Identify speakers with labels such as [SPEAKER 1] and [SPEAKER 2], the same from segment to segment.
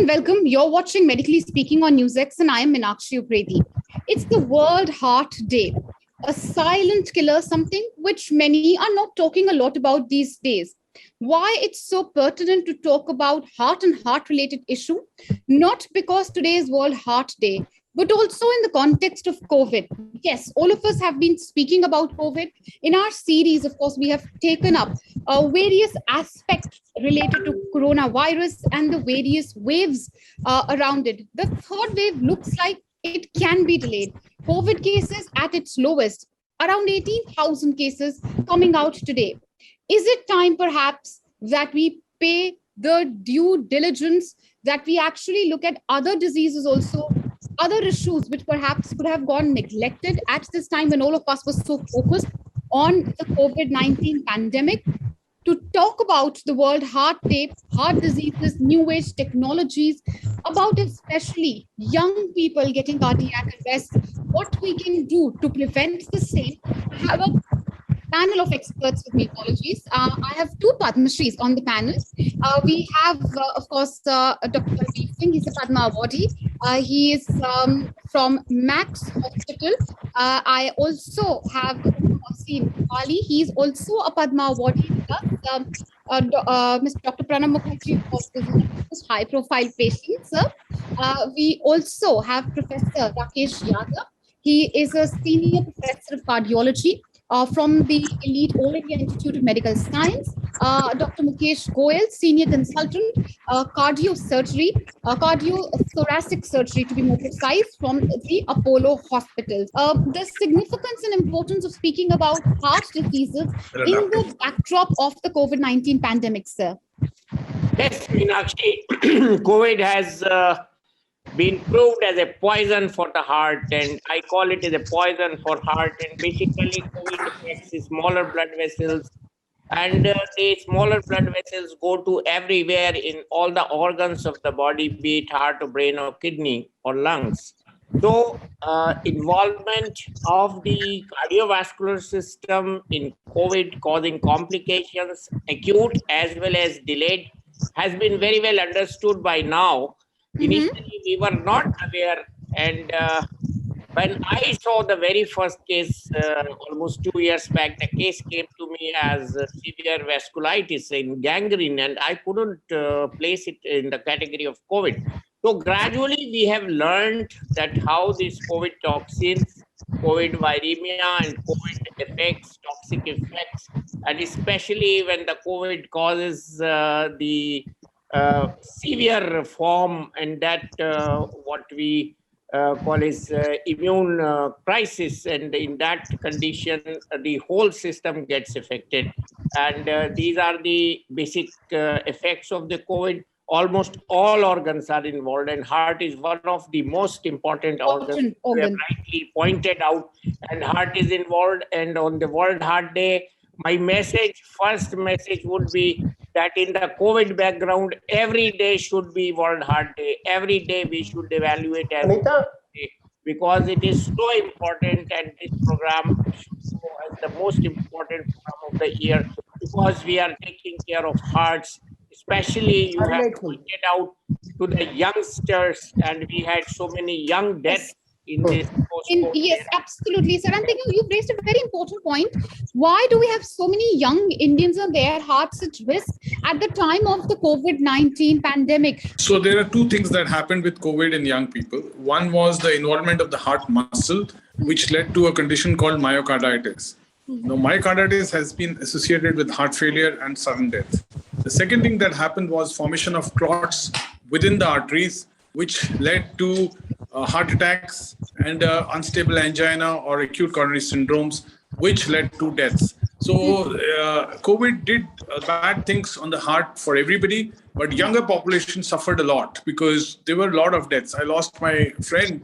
[SPEAKER 1] welcome. You're watching Medically Speaking on NewsX, and I am Meenakshi Upreti. It's the World Heart Day, a silent killer, something which many are not talking a lot about these days. Why it's so pertinent to talk about heart and heart-related issue? Not because today is World Heart Day, but also in the context of COVID. Yes, all of us have been speaking about COVID. In our series, of course, we have taken up various aspects related to coronavirus and the various waves around it. The third wave looks like it can be delayed. COVID cases at its lowest, around 18,000 cases coming out today. Is it time perhaps that we pay the due diligence, that we actually look at other diseases also, other issues which perhaps could have gone neglected at this time when all of us were so focused on the COVID-19 pandemic? To talk about the World Heart Day, heart diseases, new age technologies, about especially young people getting cardiac arrest, what we can do to prevent the same. I have a panel of experts with me. Apologies. I have two Padma Shris on the panel. We have, of course, Dr. Parveer Singh. He's a Padma Awardee. He is from Max Hospital. I also have Wasim Ali. He's also a Padma Awardee. Mr. Dr. Pranab Mukherjee, of course, is one of the most high-profile patients. We also have Professor Rakesh Yadav. He is a senior professor of cardiology from the elite All India Institute of Medical Science. Dr. Mukesh Goyal, senior consultant, cardiosurgery, cardiothoracic surgery to be more precise, from the Apollo Hospitals. The significance and importance of speaking about heart diseases in the backdrop of the COVID-19 pandemic, sir.
[SPEAKER 2] Yes, Meenakshi, COVID has been proved as a poison for the heart, and I call it as a poison for heart. And basically, COVID affects the smaller blood vessels, and the smaller blood vessels go to everywhere in all the organs of the body, be it heart or brain or kidney or lungs. So, involvement of the cardiovascular system in COVID causing complications, acute as well as delayed, has been very well understood by now. Initially, we were not aware, and when I saw the very first case almost 2 years back, the case came to me as severe vasculitis in gangrene, and I couldn't place it in the category of COVID. So gradually, we have learned that how these COVID toxins, COVID viremia, and COVID effects, toxic effects, and especially when the COVID causes the severe form, and that what we call is immune crisis, and in that condition the whole system gets affected, and these are the basic effects of the COVID. Almost all organs are involved, and heart is one of the most important organs. We have rightly pointed out, and heart is involved. And on the World Heart Day, my first message would be that in the COVID background, every day should be World Heart Day. Every day we should evaluate as Anita, because it is so important, and this program should go as the most important program of the year, because we are taking care of hearts. Especially, you have pointed out to the youngsters, and we had so many young deaths in this.
[SPEAKER 1] Yes, absolutely, sir. I'm thinking you've raised a very important point. Why do we have so many young Indians on their hearts at risk at the time of the COVID-19 pandemic?
[SPEAKER 3] So there are two things that happened with COVID in young people. One was the involvement of the heart muscle, which led to a condition called myocarditis. Now, myocarditis has been associated with heart failure and sudden death. The second thing that happened was formation of clots within the arteries, which led to heart attacks and unstable angina or acute coronary syndromes, which led to deaths. So COVID did bad things on the heart for everybody, but younger population suffered a lot because there were a lot of deaths. I lost my friend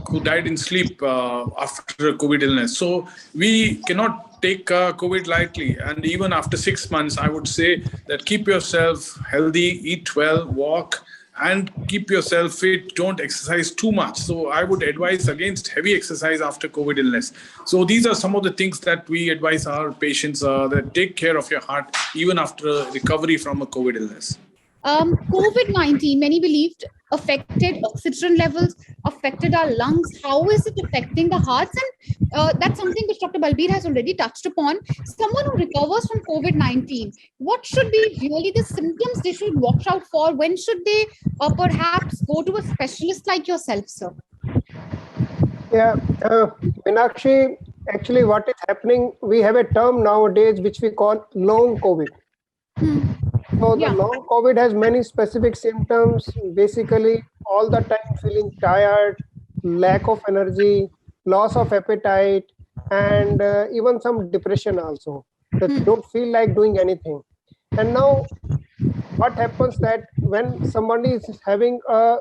[SPEAKER 3] who died in sleep after COVID illness. So we cannot take COVID lightly. And even after 6 months, I would say that keep yourself healthy, eat well, walk, and keep yourself fit. Don't exercise too much. So I would advise against heavy exercise after COVID illness. So these are some of the things that we advise our patients that take care of your heart even after recovery from a COVID illness.
[SPEAKER 1] COVID-19, many believed, affected oxygen levels, affected our lungs. How is it affecting the hearts? And that's something which Dr. Balbir has already touched upon. Someone who recovers from COVID-19, what should be really the symptoms they should watch out for? When should they perhaps go to a specialist like yourself, sir?
[SPEAKER 4] Yeah, Meenakshi, actually what is happening, we have a term nowadays which we call long COVID. So the
[SPEAKER 1] Yeah.
[SPEAKER 4] long COVID has many specific symptoms, basically all the time feeling tired, lack of energy, loss of appetite, and even some depression also. That you don't feel like doing anything. And now what happens that when somebody is having a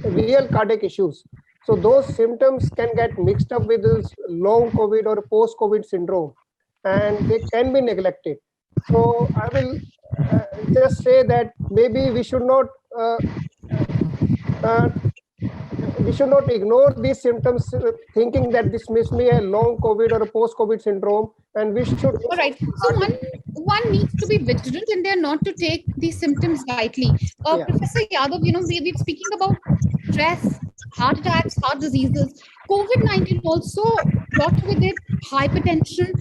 [SPEAKER 4] real cardiac issues, so those symptoms can get mixed up with this long COVID or post-COVID syndrome, and they can be neglected. So I will just say that maybe we should not uh, ignore these symptoms, thinking that this must be a long COVID or a post-COVID syndrome, and we should.
[SPEAKER 1] All right. So one needs to be vigilant and they're not to take these symptoms lightly.
[SPEAKER 4] Yeah.
[SPEAKER 1] Professor Yadav, we're speaking about stress, heart attacks, heart diseases. COVID-19 also brought with it hypertension.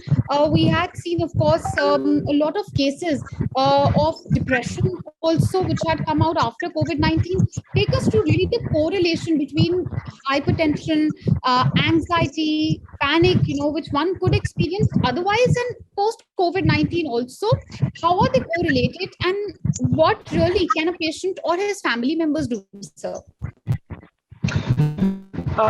[SPEAKER 1] We had seen, of course, a lot of cases of depression also, which had come out after COVID-19. Take us to really the correlation between hypertension, anxiety, panic, which one could experience otherwise and post COVID-19 also. How are they correlated and what really can a patient or his family members do, sir?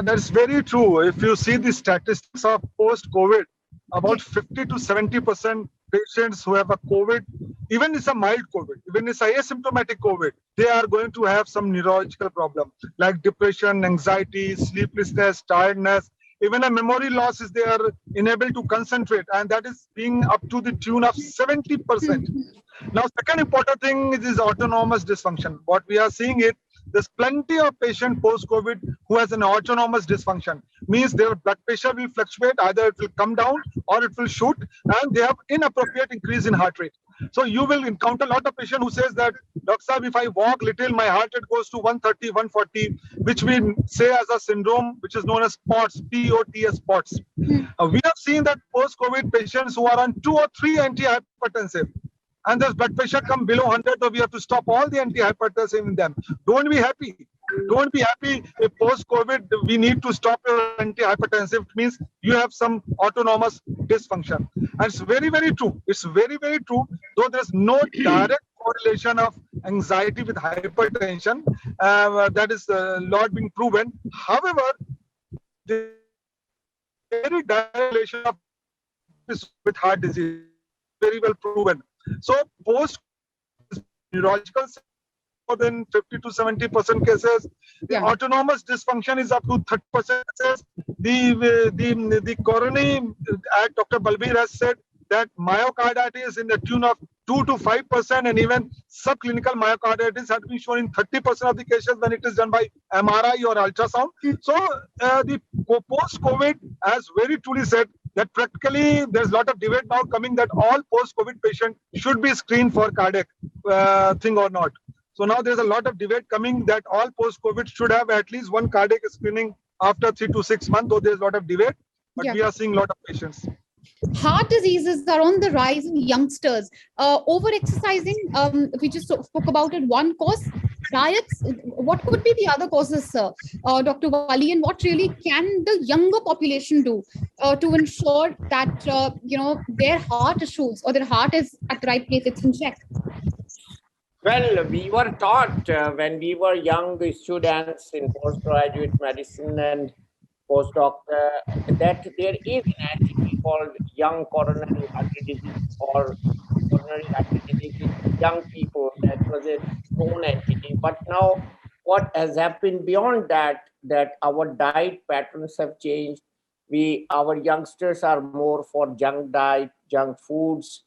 [SPEAKER 5] That's very true. If you see the statistics of post-COVID, about 50 to 70% patients who have a COVID, even it's a mild COVID, even it's a asymptomatic COVID, they are going to have some neurological problem like depression, anxiety, sleeplessness, tiredness, even a memory loss is they are unable to concentrate, and that is being up to the tune of 70%. Now, second important thing is autonomous dysfunction. What we are seeing is there's plenty of patient post-COVID who has an autonomous dysfunction. Means their blood pressure will fluctuate, either it will come down or it will shoot, and they have inappropriate increase in heart rate. So you will encounter a lot of patient who says that, Dr. Saab, if I walk little, my heart rate goes to 130, 140, which we say as a syndrome, which is known as POTS, P-O-T-S, POTS. We have seen that post-COVID patients who are on 2 or 3 antihypertensive, and their blood pressure come below 100, so we have to stop all the antihypertensive in them. Don't be happy. Don't be happy if post-COVID we need to stop your antihypertensive. It means you have some autonomous dysfunction. And it's very, very true. It's very, very true. Though there's no direct correlation of anxiety with hypertension, that is not being proven. However, the very direct correlation of this with heart disease very well proven. So post neurological, more than 50 to 70% cases. The autonomous dysfunction is up to 30% cases. The coronary, as Dr. Balbir has said, that myocarditis in the tune of 2 to 5%, and even subclinical myocarditis has been shown in 30% of the cases when it is done by MRI or ultrasound. So the post-COVID, as very truly said, that practically there's a lot of debate now coming that all post-COVID patients should be screened for cardiac thing or not. So now there's a lot of debate coming that all post-COVID should have at least one cardiac screening after 3 to 6 months, though there's a lot of debate, but we are seeing a lot of patients.
[SPEAKER 1] Heart diseases are on the rise in youngsters. Over-exercising, we just spoke about it, one cause. Diets, what could be the other causes, sir? Dr. Wali, and what really can the younger population do to ensure that, their heart issues or their heart is at the right place, it's in check?
[SPEAKER 2] Well, we were taught when we were young students in postgraduate medicine and postdoc that there is an entity called young coronary artery disease or coronary artery disease in young people. That was a known entity. But now what has happened beyond that, that our diet patterns have changed. Our youngsters are more for junk diet, junk foods.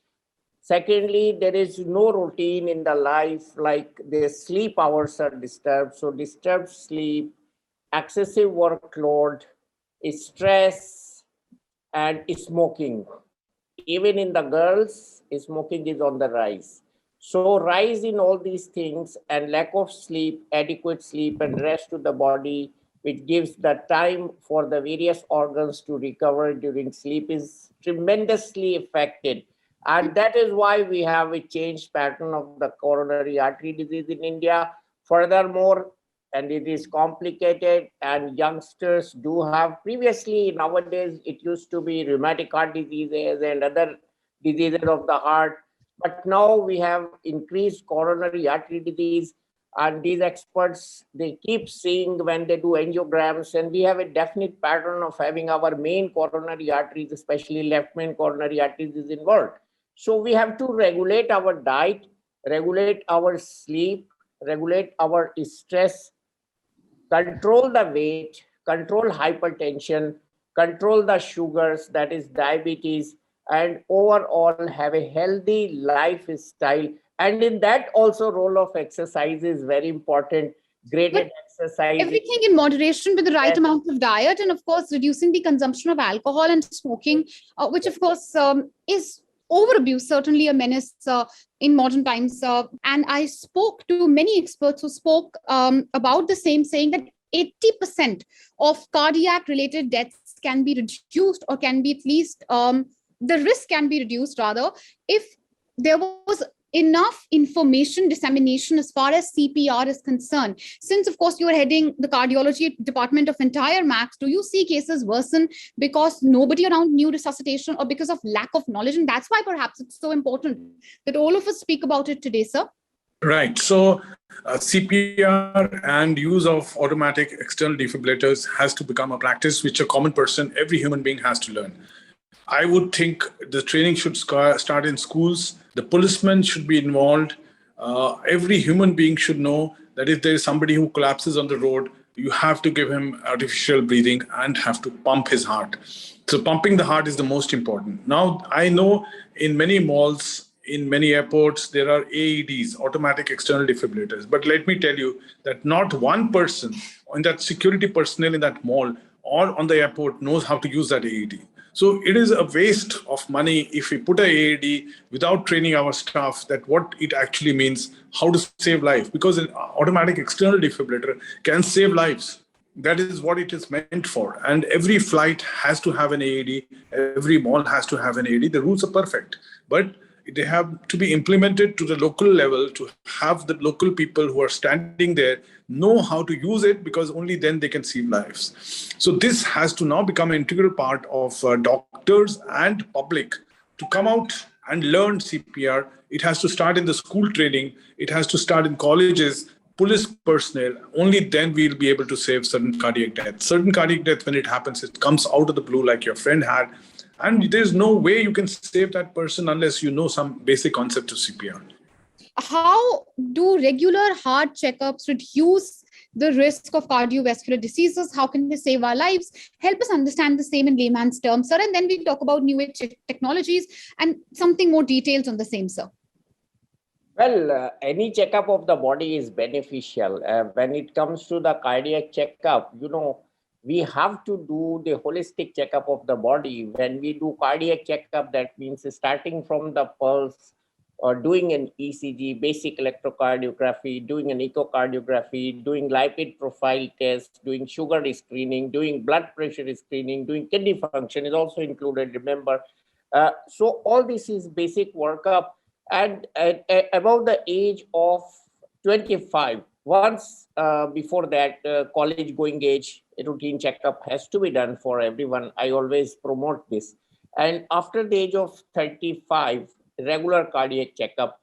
[SPEAKER 2] Secondly, there is no routine in the life, like their sleep hours are disturbed. So disturbed sleep, excessive workload, stress, and smoking. Even in the girls, smoking is on the rise. So rise in all these things and lack of sleep, adequate sleep and rest to the body, which gives the time for the various organs to recover during sleep, is tremendously affected. And that is why we have a changed pattern of the coronary artery disease in India. Furthermore, and it is complicated, and youngsters do have, previously nowadays it used to be rheumatic heart diseases and other diseases of the heart, but now we have increased coronary artery disease, and these experts, they keep seeing when they do angiograms, and we have a definite pattern of having our main coronary arteries, especially left main coronary arteries, is involved. So we have to regulate our diet, regulate our sleep, regulate our stress, control the weight, control hypertension, control the sugars, that is diabetes, and overall have a healthy lifestyle. And in that also role of exercise is very important. Graded exercise.
[SPEAKER 1] Everything in moderation with the right amount of diet, and of course reducing the consumption of alcohol and smoking, which of course is overabuse, certainly a menace in modern times. And I spoke to many experts who spoke about the same, saying that 80% of cardiac related deaths can be reduced, or can be at least the risk can be reduced rather, if there was enough information dissemination as far as CPR is concerned. Since, of course, you are heading the cardiology department of entire Max, do you see cases worsen because nobody around knew resuscitation, or because of lack of knowledge? And that's why perhaps it's so important that all of us speak about it today, sir.
[SPEAKER 3] Right. So CPR and use of automatic external defibrillators has to become a practice which a common person, every human being has to learn. I would think the training should start in schools. The policemen should be involved. Every human being should know that if there is somebody who collapses on the road, you have to give him artificial breathing and have to pump his heart. So pumping the heart is the most important. Now, I know in many malls, in many airports, there are AEDs, automatic external defibrillators. But let me tell you that not one person in that security personnel in that mall or on the airport knows how to use that AED. So it is a waste of money if we put a AED without training our staff that what it actually means, how to save life, because an automatic external defibrillator can save lives. That is what it is meant for. And every flight has to have an AED. Every mall has to have an AED. The rules are perfect, but they have to be implemented to the local level to have the local people who are standing there know how to use it, because only then they can save lives. So this has to now become an integral part of doctors and public to come out and learn CPR. It has to start in the school training. It has to start in colleges, police personnel. Only then we'll be able to save certain cardiac deaths. Certain cardiac death, when it happens, it comes out of the blue like your friend had. And there's no way you can save that person unless you know some basic concept of CPR.
[SPEAKER 1] How do regular heart checkups reduce the risk of cardiovascular diseases? How can they save our lives? Help us understand the same in layman's terms, sir. And then we'll talk about new age technologies and something more details on the same, sir.
[SPEAKER 2] Well, any checkup of the body is beneficial. When it comes to the cardiac checkup, we have to do the holistic checkup of the body. When we do cardiac checkup, that means starting from the pulse, or doing an ECG, basic electrocardiography, doing an echocardiography, doing lipid profile test, doing sugar screening, doing blood pressure screening, doing kidney function is also included, remember. So all this is basic workup. And about the age of 25, once before that college going age, a routine checkup has to be done for everyone. I always promote this. And after the age of 35, regular cardiac checkup.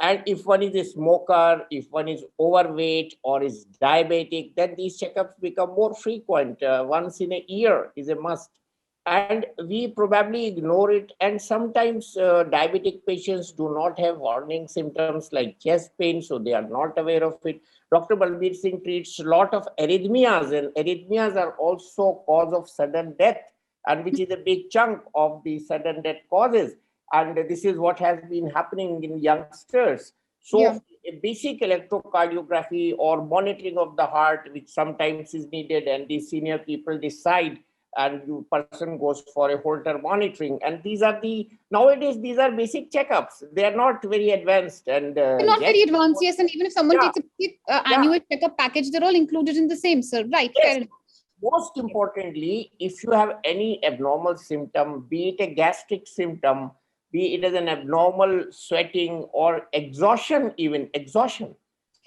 [SPEAKER 2] And if one is a smoker, if one is overweight or is diabetic, then these checkups become more frequent. Once in a year is a must. And we probably ignore it. And sometimes diabetic patients do not have warning symptoms like chest pain, so they are not aware of it. Dr. Balbir Singh treats a lot of arrhythmias, and arrhythmias are also cause of sudden death, and which is a big chunk of the sudden death causes. And this is what has been happening in youngsters. So a basic electrocardiography or monitoring of the heart, which sometimes is needed, and the senior people decide and you person goes for a Holter monitoring. And nowadays these are basic checkups. They are not very advanced, and
[SPEAKER 1] They're not
[SPEAKER 2] yet,
[SPEAKER 1] very advanced, yes. And even if someone
[SPEAKER 2] yeah,
[SPEAKER 1] takes a annual checkup package, they're all included in the same, sir. Right,
[SPEAKER 2] yes.
[SPEAKER 1] fair enough.
[SPEAKER 2] Most importantly, if you have any abnormal symptom, be it a gastric symptom, be it as an abnormal sweating or exhaustion,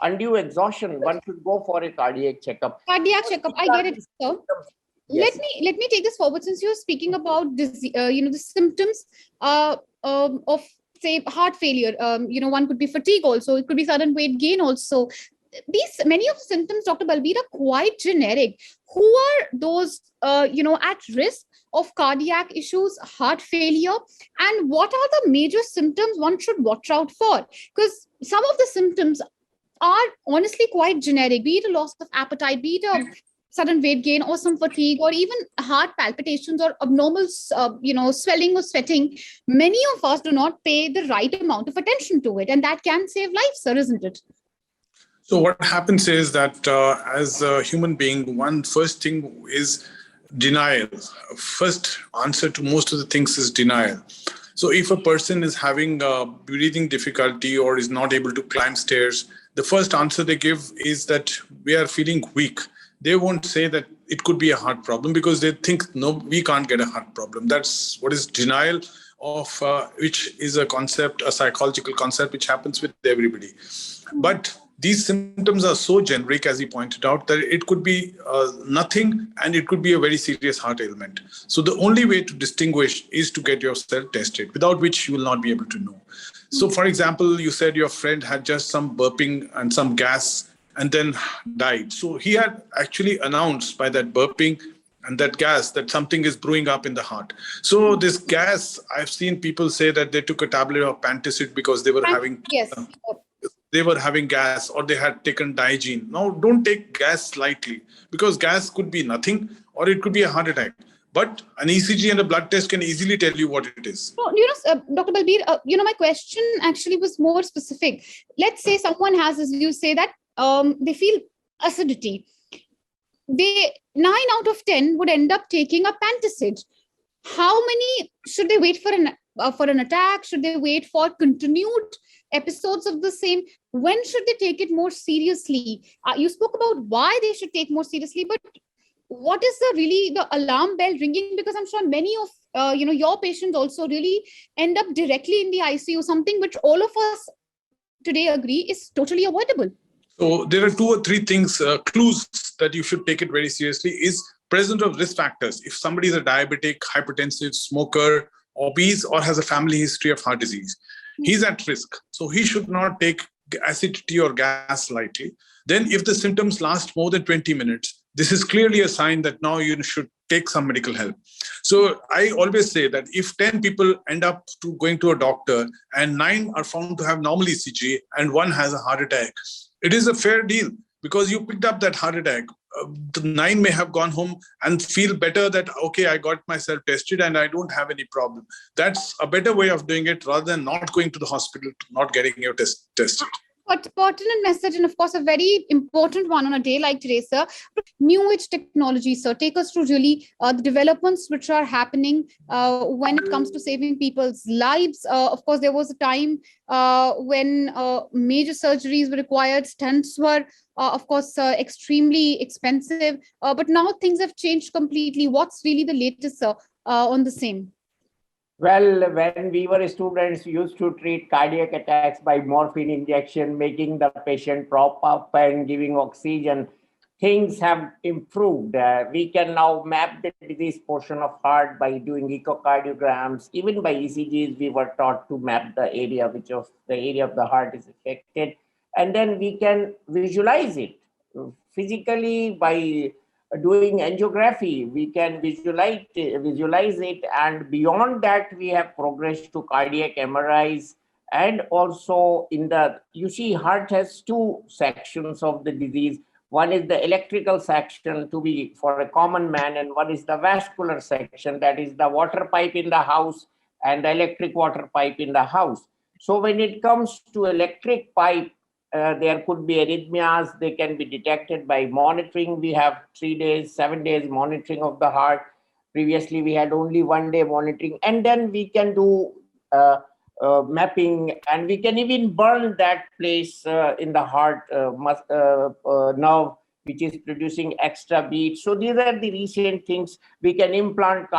[SPEAKER 2] undue exhaustion, one should go for a cardiac checkup.
[SPEAKER 1] Cardiac checkup, I get it, sir.
[SPEAKER 2] Yes.
[SPEAKER 1] Let me take this forward, since you're speaking about the symptoms of, say, heart failure. One could be fatigue also. It could be sudden weight gain also. These many of the symptoms, Dr. Balbir, are quite generic. Who are those at risk of cardiac issues, heart failure, and what are the major symptoms one should watch out for? Because some of the symptoms are honestly quite generic, be it a loss of appetite, be it a sudden weight gain or some fatigue, or even heart palpitations or abnormal swelling or sweating. Many of us do not pay the right amount of attention to it, and that can save lives, sir, isn't it?
[SPEAKER 3] So what happens is that as a human being, one first thing is denial. First answer to most of the things is denial. So if a person is having breathing difficulty or is not able to climb stairs, the first answer they give is that we are feeling weak. They won't say that it could be a heart problem, because they think, no, we can't get a heart problem. That's what is denial of, which is a concept, a psychological concept, which happens with everybody. But these symptoms are so generic, as you pointed out, that it could be nothing and it could be a very serious heart ailment. So the only way to distinguish is to get yourself tested, without which you will not be able to know. So, for example, you said your friend had just some burping and some gas and then died. So he had actually announced by that burping and that gas that something is brewing up in the heart. So this gas, I've seen people say that they took a tablet of Pantacid because they were having...
[SPEAKER 1] Yes.
[SPEAKER 3] They were having gas, or they had taken Diagene. Now, don't take gas lightly, because gas could be nothing or it could be a heart attack. But an ECG and a blood test can easily tell you what it is.
[SPEAKER 1] No, Dr. Balbir, my question actually was more specific. Let's say someone has, as you say, that they feel acidity. 9 out of 10 would end up taking a Pantacid. How many should they wait for an attack? Should they wait for continued episodes of the same? When should they take it more seriously? You spoke about why they should take more seriously, but what is the alarm bell ringing? Because I'm sure many of your patients also really end up directly in the ICU, something which all of us today agree is totally avoidable.
[SPEAKER 3] So there are 2 or 3 things, clues that you should take it very seriously is presence of risk factors. If somebody is a diabetic, hypertensive, smoker, obese, or has a family history of heart disease, he's at risk. So he should not take acidity or gas lightly. Then if the symptoms last more than 20 minutes, this is clearly a sign that now you should take some medical help. So I always say that if 10 people end up to going to a doctor and 9 are found to have normal ECG and 1 has a heart attack, it is a fair deal, because you picked up that heart attack. The 9 may have gone home and feel better that, okay, I got myself tested and I don't have any problem. That's a better way of doing it, rather than not going to the hospital, not getting your test tested.
[SPEAKER 1] But pertinent message, and of course a very important one on a day like today, sir. New age technology, sir. Take us through really the developments which are happening when it comes to saving people's lives. Of course, there was a time when major surgeries were required. Stents were, of course, extremely expensive. But now things have changed completely. What's really the latest, sir, on the same?
[SPEAKER 2] Well, when we were students, we used to treat cardiac attacks by morphine injection, making the patient prop up and giving oxygen. Things have improved. We can now map the disease portion of heart by doing echocardiograms. Even by ECGs, we were taught to map the area of the heart is affected. And then we can visualize it physically by doing angiography. We can visualize it, and beyond that we have progressed to cardiac MRIs. And also you see, heart has 2 sections of the disease. One is the electrical section, to be for a common man, and one is the vascular section, that is the water pipe in the house and the electric water pipe in the house. So when it comes to electric pipe, there could be arrhythmias. They can be detected by monitoring. We have 3 days, 7 days monitoring of the heart. Previously, we had only 1 day monitoring, and then we can do mapping, and we can even burn that place in the heart nerve, which is producing extra beats. So these are the recent things. We can implant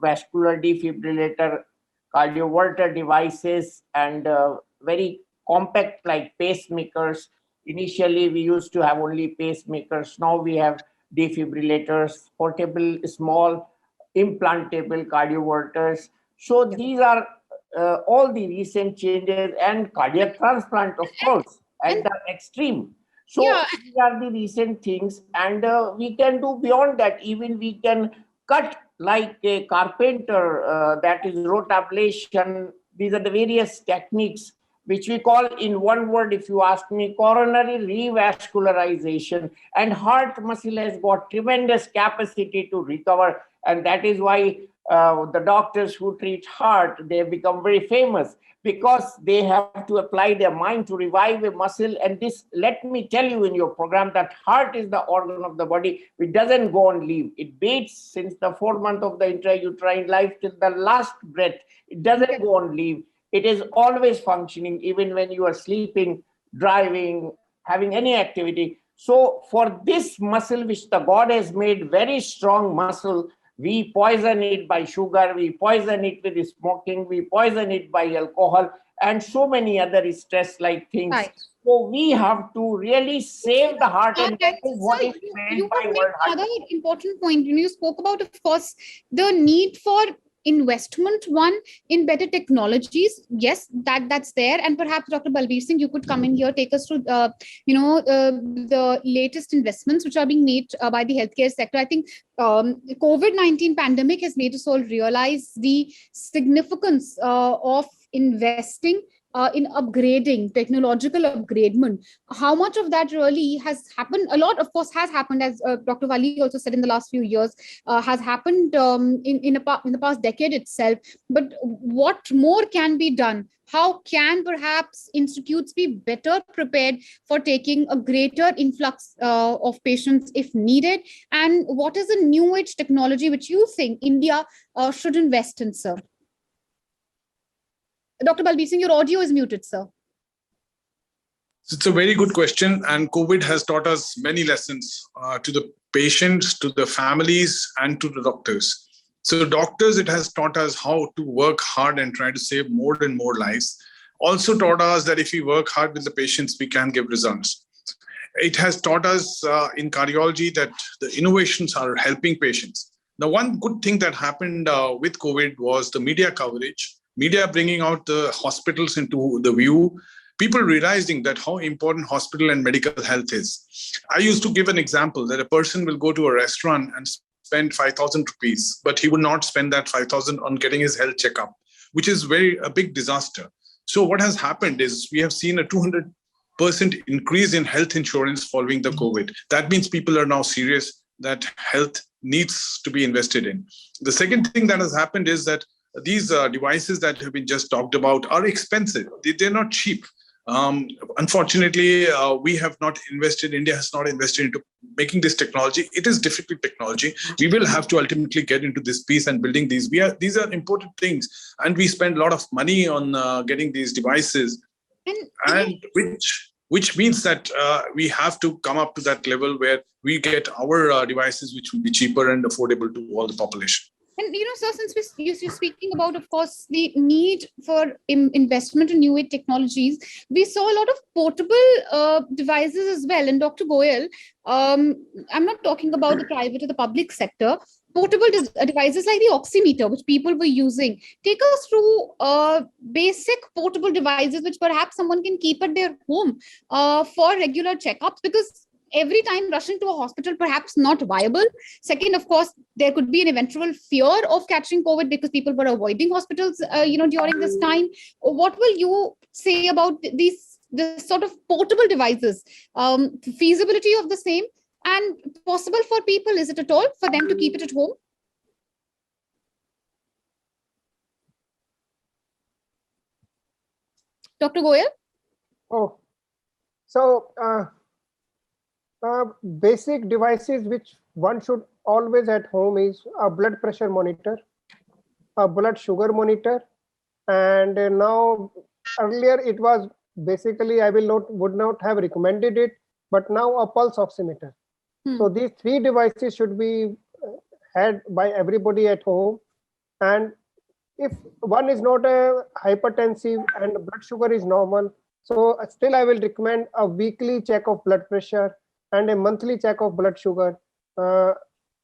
[SPEAKER 2] vascular defibrillator, cardioverter devices, and very compact like pacemakers. Initially, we used to have only pacemakers. Now we have defibrillators, portable, small, implantable cardioverters. So these are all the recent changes, and cardiac transplant, of course, at
[SPEAKER 1] and
[SPEAKER 2] the extreme. So
[SPEAKER 1] yeah,
[SPEAKER 2] these are the recent things, and we can do beyond that. Even we can cut like a carpenter, that is rotablation. These are the various techniques which we call, in one word, if you ask me, coronary revascularization. And heart muscle has got tremendous capacity to recover, and that is why the doctors who treat heart, they have become very famous, because they have to apply their mind to revive a muscle. And this, let me tell you in your program, that heart is the organ of the body which doesn't go on leave. It beats since the 4th month of the intrauterine life till the last breath. It doesn't go on leave. It is always functioning, even when you are sleeping, driving, having any activity. So for this muscle, which the God has made very strong muscle, we poison it by sugar, we poison it with smoking, we poison it by alcohol, and so many other stress-like things.
[SPEAKER 1] right.
[SPEAKER 2] So we have to really save the heart, and that is what
[SPEAKER 1] Sir,
[SPEAKER 2] is meant
[SPEAKER 1] you
[SPEAKER 2] by
[SPEAKER 1] have made
[SPEAKER 2] World Heart.
[SPEAKER 1] another important point. You spoke about, of course, the need for investment, one, in better technologies. Yes, that's there. And perhaps Dr. Balbir Singh, you could come in here, take us through the latest investments which are being made by the healthcare sector. I think COVID-19 pandemic has made us all realize the significance of investing in upgrading, technological upgradement. How much of that really has happened? A lot, of course, has happened, as Dr. Wali also said, in the last few years, has happened in the past decade itself. But what more can be done? How can perhaps institutes be better prepared for taking a greater influx of patients if needed? And what is the new age technology which you think India should invest in, sir? Dr. Balbir Singh, your audio is muted, sir.
[SPEAKER 3] It's a very good question, and COVID has taught us many lessons to the patients, to the families, and to the doctors. So doctors, it has taught us how to work hard and try to save more and more lives. Also taught us that if we work hard with the patients, we can give results. It has taught us in cardiology that the innovations are helping patients. Now, one good thing that happened with COVID was the media coverage, media bringing out the hospitals into the view, people realizing that how important hospital and medical health is. I used to give an example that a person will go to a restaurant and spend 5,000 rupees, but he would not spend that 5,000 on getting his health checkup, which is a big disaster. So what has happened is we have seen a 200% increase in health insurance following the COVID. That means people are now serious that health needs to be invested in. The second thing that has happened is that these devices that have been just talked about are expensive. They're not cheap. Unfortunately, we have not invested, India has not invested into making this technology. It is difficult technology. We will have to ultimately get into this piece and building these. These are important things. And we spend a lot of money on getting these devices. And which means that we have to come up to that level where we get our devices, which will be cheaper and affordable to all the population.
[SPEAKER 1] And, sir, since you're speaking about, of course, the need for investment in new age technologies, we saw a lot of portable devices as well. And Dr. Goyal, I'm not talking about the private or the public sector, portable devices like the oximeter, which people were using. Take us through basic portable devices, which perhaps someone can keep at their home for regular checkups, because every time rushing to a hospital, perhaps not viable. Second, of course, there could be an eventual fear of catching COVID because people were avoiding hospitals, during this time. What will you say about this sort of portable devices, feasibility of the same, and possible for people? Is it at all for them to keep it at home? Dr. Goyal?
[SPEAKER 4] Oh, so basic devices which one should always at home is a blood pressure monitor, a blood sugar monitor, and now earlier it was basically would not have recommended it, but now a pulse oximeter. So these three devices should be had by everybody at home. And if one is not a hypertensive and blood sugar is normal, so still I will recommend a weekly check of blood pressure and a monthly check of blood sugar,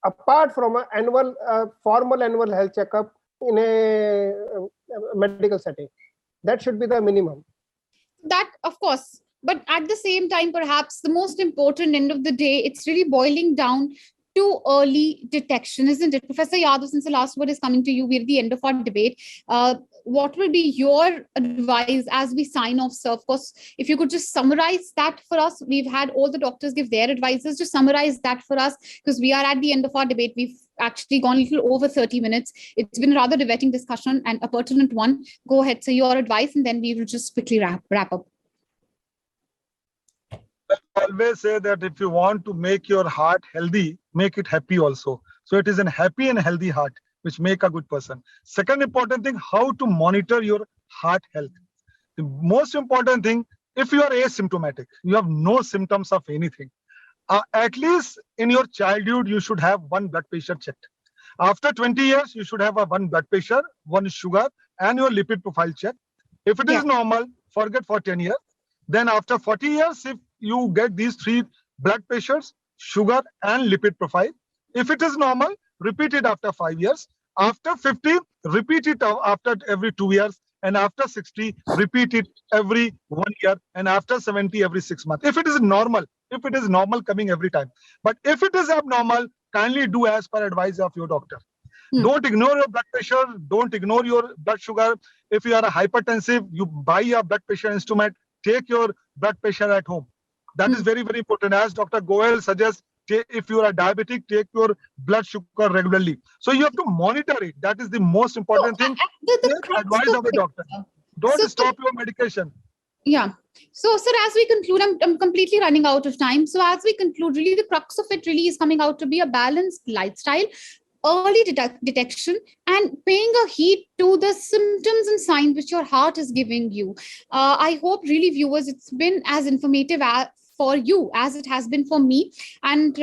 [SPEAKER 4] apart from an annual formal annual health checkup in a medical setting. That should be the minimum.
[SPEAKER 1] That, of course, but at the same time, perhaps the most important end of the day, it's really boiling down to early detection, isn't it? Professor Yadav, since the last word is coming to you, we're at the end of our debate. What will be your advice as we sign off, sir? Of course, if you could just summarize that for us. We've had all the doctors give their advices. Just summarize that for us, because we are at the end of our debate. We've actually gone a little over 30 minutes. It's been a rather riveting discussion and a pertinent one. Go ahead, sir, your advice, and then we will just quickly wrap up.
[SPEAKER 5] I always say that if you want to make your heart healthy, make it happy also. So it is a happy and healthy heart which make a good person. Second important thing, how to monitor your heart health. The most important thing, if you are asymptomatic, you have no symptoms of anything, at least in your childhood, you should have one blood pressure checked. After 20 years, you should have a one blood pressure, one sugar, and your lipid profile check. If it is normal, forget for 10 years. Then after 40 years, if you get these three blood pressures, sugar, and lipid profile, if it is normal, repeat it after 5 years. After 50, repeat it after every 2 years. And after 60, repeat it every 1 year. And after 70, every 6 months. If it is normal coming every time. But if it is abnormal, kindly do as per advice of your doctor. Don't ignore your blood pressure. Don't ignore your blood sugar. If you are a hypertensive, you buy a blood pressure instrument. Take your blood pressure at home. That is very, very important. As Dr. Goel suggests, if you are a diabetic, take your blood sugar regularly. So you have to monitor it. That is the most important thing. Take advice of a doctor. Don't stop your medication.
[SPEAKER 1] Yeah. So, sir, as we conclude, I'm completely running out of time. So as we conclude, really the crux of it really is coming out to be a balanced lifestyle, early detection, and paying a heed to the symptoms and signs which your heart is giving you. I hope really, viewers, it's been as informative for you as it has been for me. And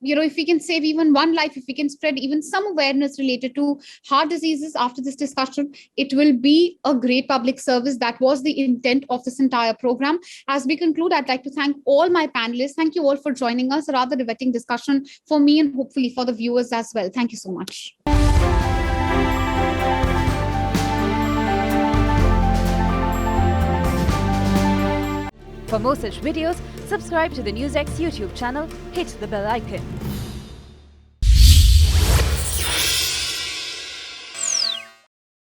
[SPEAKER 1] if we can save even one life, if we can spread even some awareness related to heart diseases after this discussion, it will be a great public service. That was the intent of this entire program. As we conclude, I'd like to thank all my panelists. Thank you all for joining us. A rather riveting discussion for me and hopefully for the viewers as well. Thank you so much.
[SPEAKER 6] For more such videos, subscribe to the NewsX YouTube channel, hit the bell icon.